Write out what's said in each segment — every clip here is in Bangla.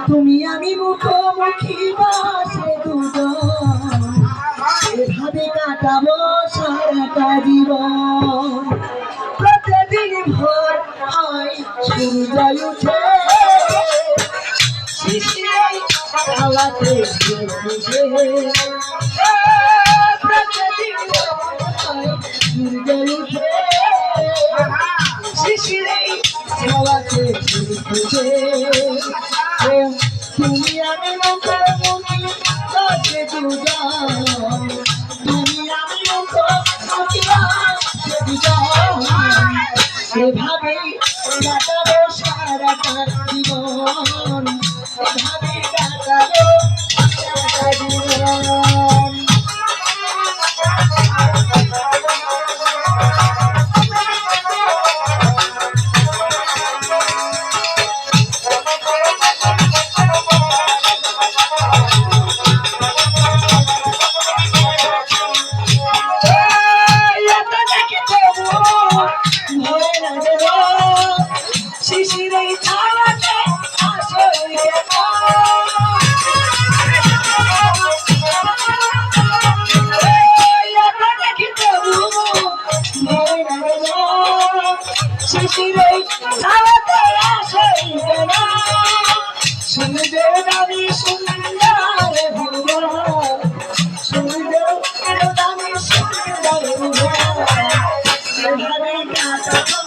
তুমি আমি মুখোমুখি বসে দুজন এভাবে কাটাবো সারাটা জীবন। প্রতিদিন ভোর হয় সূর্য উঠে শিশিরের হাওয়াতে ভেসে, প্রতিদিন হয় সূর্য উঠে শিশিরের হাওয়াতে ভেসে। তুমি আমি মুখোমুখি বসে দুজন, তুমি আমি মুখোমুখি বসে দুজন এভাবেই কাটাবো সারাটা জীবন, এভাবেই কাটাবো সারাটা জীবন। শিশিরেই ছায়াতে আসল শিশিরেই ছায়াতে আসল সূর্যের দাবি সুন্দর ভুবন, সূর্যের দাবি সুন্দর ভুবন এভাবে কাটাবো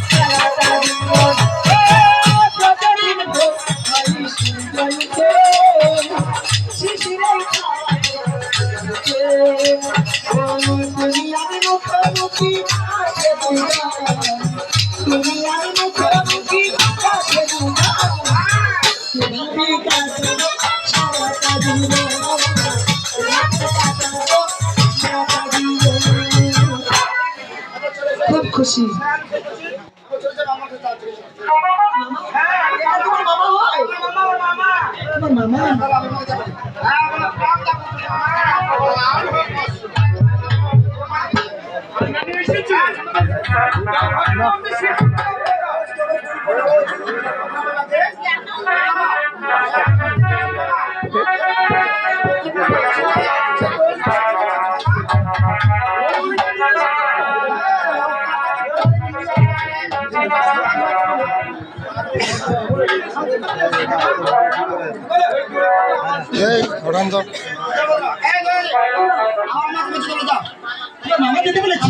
সারাটা জীবন। প্রতিদিন ভোর হয় সূর্য উঠে শিশিরের হাওয়াতে তুমি আমি মুখোমুখি বসে দুজন, তুমি আমি মুখোমুখি বসে দুজন এভাবে কাটাবো সারাটা জীবন, কাটাবো সারাটা জীবন। খুব খুশি। মামা মামা যেতে বলেছি।